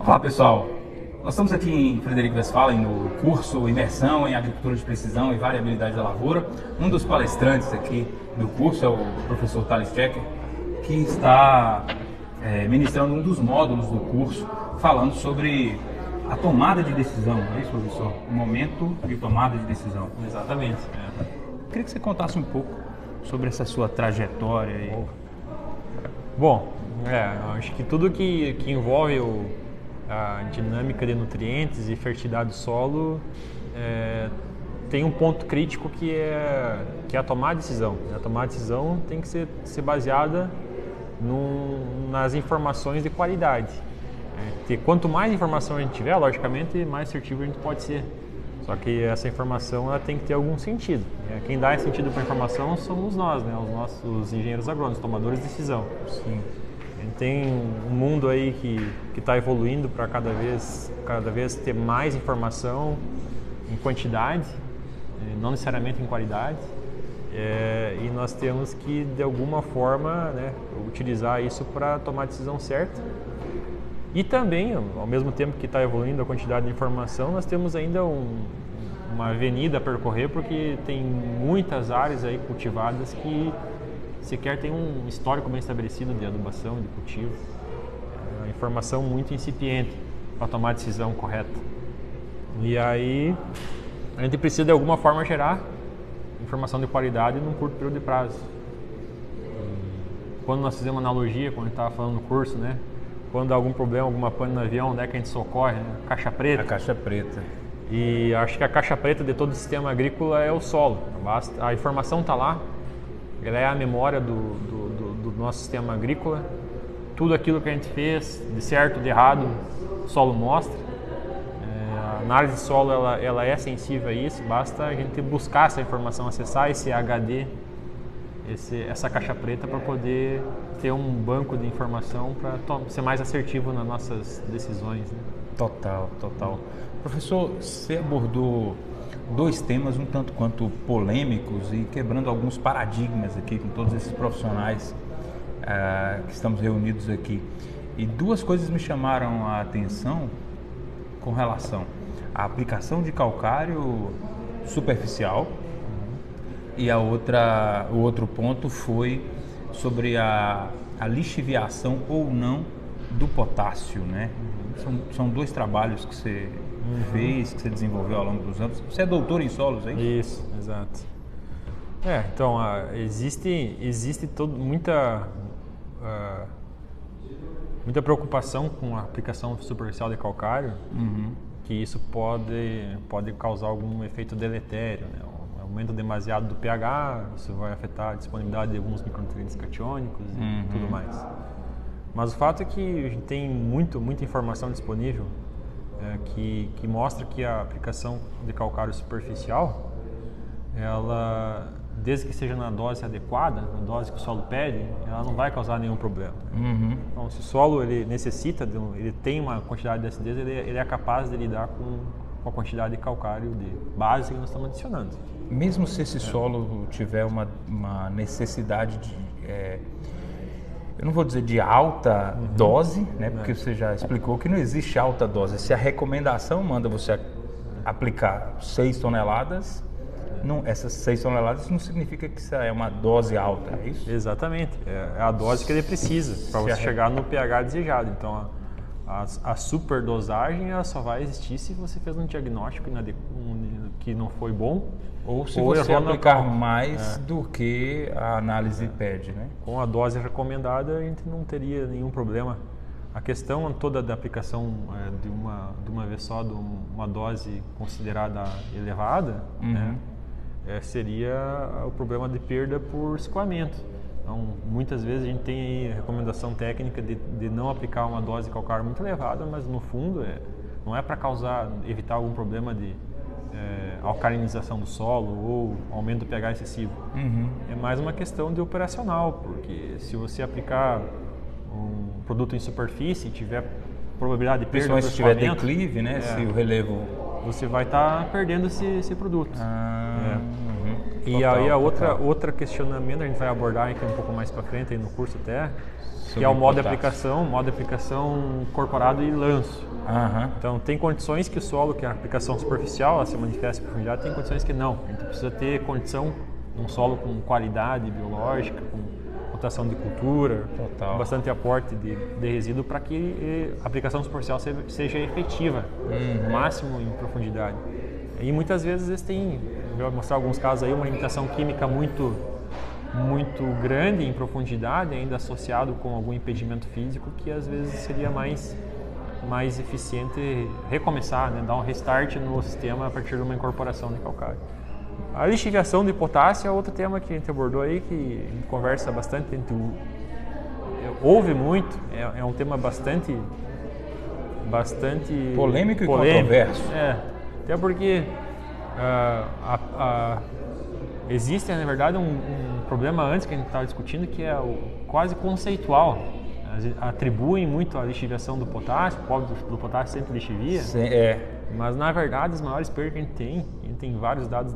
Olá pessoal, nós estamos aqui em Frederico Westphalen no curso Imersão em Agricultura de Precisão e Variabilidade da Lavoura. Um dos palestrantes aqui do curso é o professor Thales Checker, que está ministrando um dos módulos do curso, falando sobre a tomada de decisão. É isso, professor? O momento de tomada de decisão. Exatamente. Queria que você contasse um pouco sobre essa sua trajetória aí. Bom, acho que tudo que envolve a dinâmica de nutrientes e fertilidade do solo tem um ponto crítico que é a tomada de decisão. A tomada de decisão tem que ser baseada nas informações de qualidade. Quanto mais informação a gente tiver, logicamente, mais assertivo a gente pode ser. Só que essa informação ela tem que ter algum sentido. Quem dá esse sentido para a informação somos nós, né? Os nossos engenheiros agrônomos, tomadores de decisão. Sim. A gente tem um mundo aí que está evoluindo para cada vez ter mais informação em quantidade, não necessariamente em qualidade. E nós temos que, de alguma forma, né, utilizar isso para tomar a decisão certa. E também, ao mesmo tempo que está evoluindo a quantidade de informação, nós temos ainda uma avenida a percorrer, porque tem muitas áreas aí cultivadas que sequer tem um histórico bem estabelecido de adubação, de cultivo. É uma informação muito incipiente para tomar a decisão correta. E aí, a gente precisa de alguma forma gerar informação de qualidade num curto período de prazo. Quando nós fizemos uma analogia, quando a gente estava falando no curso, né? Quando há algum problema, alguma pane no avião, onde é que a gente socorre? Né? Caixa preta. A caixa preta. E acho que a caixa preta de todo o sistema agrícola é o solo. A informação está lá, ela é a memória do nosso sistema agrícola. Tudo aquilo que a gente fez, de certo, de errado, o solo mostra. A análise de solo ela é sensível a isso, basta a gente buscar essa informação, acessar esse HD, essa caixa preta para poder ter um banco de informação para ser mais assertivo nas nossas decisões. Né? Total. Professor, você abordou dois temas um tanto quanto polêmicos e quebrando alguns paradigmas aqui com todos esses profissionais que estamos reunidos aqui. E duas coisas me chamaram a atenção com relação à aplicação de calcário superficial e o outro ponto foi sobre a lixiviação ou não do potássio, né? São dois trabalhos que você fez, que você desenvolveu ao longo dos anos. Você é doutor em solos, é isso? Isso, exato. Então, existe muita preocupação com a aplicação superficial de calcário, que isso pode causar algum efeito deletério, né? Aumento demasiado do pH, isso vai afetar a disponibilidade de alguns micronutrientes catiônicos e tudo mais. Mas o fato é que a gente tem muita informação disponível que mostra que a aplicação de calcário superficial, ela, desde que seja na dose adequada, na dose que o solo pede, ela não vai causar nenhum problema. Então, se o solo ele necessita, ele tem uma quantidade de acidez, ele é capaz de lidar com a quantidade de calcário de base que nós estamos adicionando. Mesmo se esse solo tiver uma necessidade de, eu não vou dizer de alta dose, né? Porque você já explicou que não existe alta dose. Se a recomendação manda você aplicar 6 toneladas, essas 6 toneladas não significa que isso é uma dose alta, é isso? Exatamente, é a dose que ele precisa para você chegar no pH desejado. Então, a superdosagem ela só vai existir se você fez um diagnóstico que não foi bom. Ou se você aplicar mais do que a análise pede, né? Com a dose recomendada, a gente não teria nenhum problema. A questão toda da aplicação de uma vez só, de uma dose considerada elevada, né, seria o problema de perda por escoamento. Então, muitas vezes a gente tem aí recomendação técnica de não aplicar uma dose de calcário muito elevada, mas no fundo não é para evitar algum problema de alcalinização do solo ou aumento do pH excessivo. É mais uma questão de operacional, porque se você aplicar um produto em superfície e tiver probabilidade de perda, principalmente se tiver declive, né? Se o relevo, você vai estar perdendo esse produto. E aí outra questionamento a gente vai abordar aqui um pouco mais para frente aí no curso até, que é o modo de aplicação corporado e lanço. Então tem condições que o solo, que é a aplicação superficial, ela se manifesta em profundidade, tem condições que não. A gente precisa ter condição um solo com qualidade biológica, com rotação de cultura, com bastante aporte de resíduo para que a aplicação superficial seja efetiva, no máximo em profundidade. E muitas vezes eu vou mostrar alguns casos aí, uma limitação química muito grande em profundidade, ainda associado com algum impedimento físico, que às vezes seria mais eficiente recomeçar, né? Dar um restart no sistema a partir de uma incorporação de calcário. A lixiviação de potássio é outro tema que a gente abordou aí, que a gente conversa bastante, ouve muito, é um tema bastante polêmico e controverso. Até porque existe, na verdade, um problema antes que a gente estava discutindo, que é o quase conceitual. Atribuem muito a lixiviação do potássio, o pobre do potássio sempre lixivia, mas na verdade as maiores perdas que a gente tem vários dados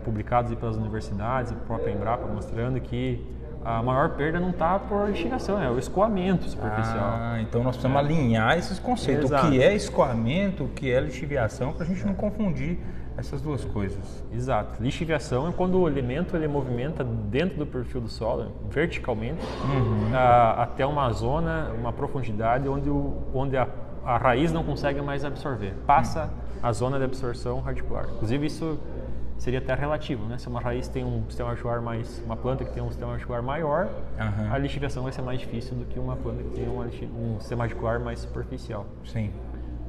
publicados pelas universidades, a própria Embrapa mostrando que a maior perda não está por lixiviação, é o escoamento superficial. Então nós precisamos alinhar esses conceitos. Exato. O que é escoamento, o que é lixiviação, para a gente não confundir essas duas coisas. Exato. Lixiviação é quando o elemento ele movimenta dentro do perfil do solo, verticalmente, até uma zona, uma profundidade onde a raiz não consegue mais absorver. Passa a zona de absorção radicular. Inclusive isso seria até relativo, né? Se uma raiz tem um sistema radicular uma planta que tem um sistema radicular maior, a lixiviação vai ser mais difícil do que uma planta que tem um sistema radicular mais superficial. Sim.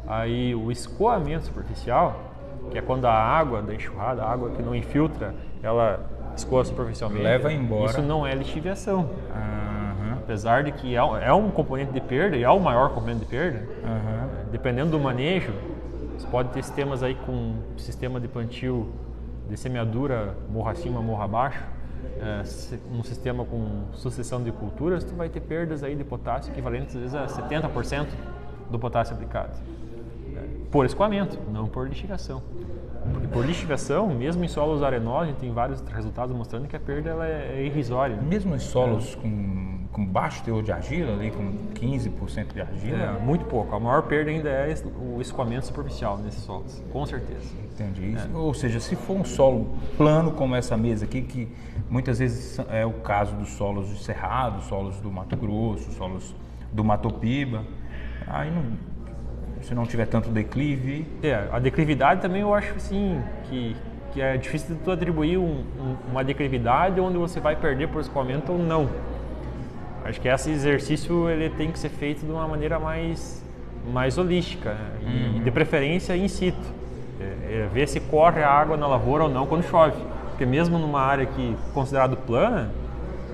Aí o escoamento superficial, que é quando a água da enxurrada, a água que não infiltra, ela escoa superficialmente. Leva embora. Isso não é lixiviação. Apesar de que é um componente de perda, e é o maior componente de perda, dependendo do manejo, você pode ter sistemas aí com sistema de plantio de semeadura morro acima, morro abaixo, um sistema com sucessão de culturas, tu vai ter perdas aí de potássio equivalentes às vezes a 70% do potássio aplicado. Por escoamento, não por lixiviação. Porque por lixiviação, mesmo em solos arenosos, a gente tem vários resultados mostrando que a perda ela é irrisória. Mesmo em solos com baixo teor de argila, ali com 15% de argila? Muito pouco. A maior perda ainda é o escoamento superficial nesses solos, com certeza. Entendi. Ou seja, se for um solo plano como essa mesa aqui, que muitas vezes é o caso dos solos de Cerrado, solos do Mato Grosso, solos do Mato Piba, aí não... Se não tiver tanto declive... A declividade também eu acho assim, que é difícil de tu atribuir uma declividade onde você vai perder por escoamento ou não. Acho que esse exercício ele tem que ser feito de uma maneira mais holística, né? E de preferência in situ. Ver se corre a água na lavoura ou não quando chove. Porque mesmo numa área que considerada plana,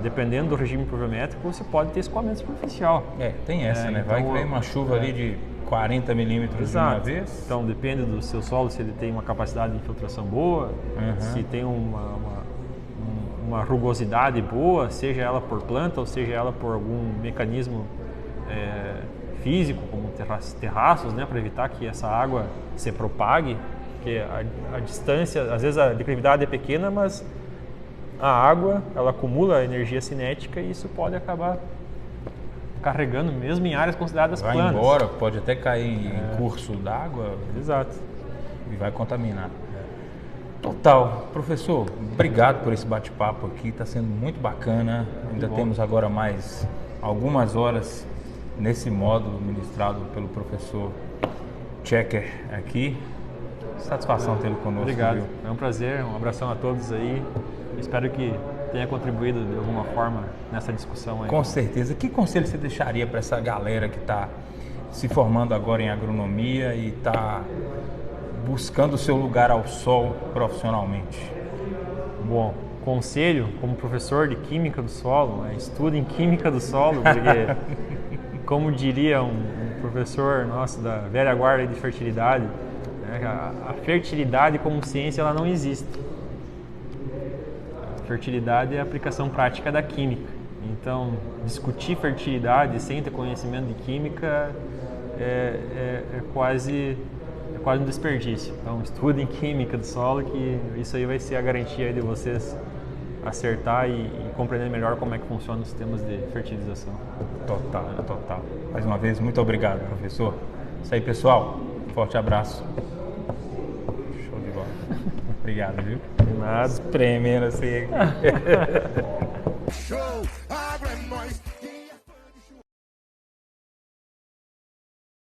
dependendo do regime pluviométrico, você pode ter escoamento superficial. Tem essa, né? Vai cair uma chuva ali de 40 milímetros de uma vez. Então depende do seu solo, se ele tem uma capacidade de infiltração boa, se tem uma rugosidade boa, seja ela por planta ou seja ela por algum mecanismo físico, como terraços, né, para evitar que essa água se propague, porque a distância, às vezes a declividade é pequena, mas a água ela acumula energia cinética e isso pode acabar carregando mesmo em áreas consideradas planas. Vai embora, pode até cair em curso d'água. Exato. E vai contaminar. Total. Professor, obrigado por esse bate-papo aqui, está sendo muito bacana. Ainda temos agora mais algumas horas nesse módulo ministrado pelo professor Checker aqui. Satisfação tê-lo conosco. Obrigado. Viu? É um prazer, um abração a todos aí. Espero que tenha contribuído de alguma forma nessa discussão aí. Com certeza. Que conselho você deixaria para essa galera que está se formando agora em agronomia e está buscando o seu lugar ao sol profissionalmente? Bom, conselho como professor de Química do Solo, estude em Química do Solo, porque como diria um professor nosso da velha guarda de fertilidade, a fertilidade como ciência ela não existe. Fertilidade é a aplicação prática da química. Então, discutir fertilidade sem ter conhecimento de química é quase é quase um desperdício. Então, estudem química do solo, que isso aí vai ser a garantia aí de vocês acertar e compreender melhor como é que funcionam os sistemas de fertilização. Total. Mais uma vez, muito obrigado, professor. Isso aí, pessoal. Forte abraço. Show de bola. Obrigado, viu? De nada. Espremendo assim aqui. Show!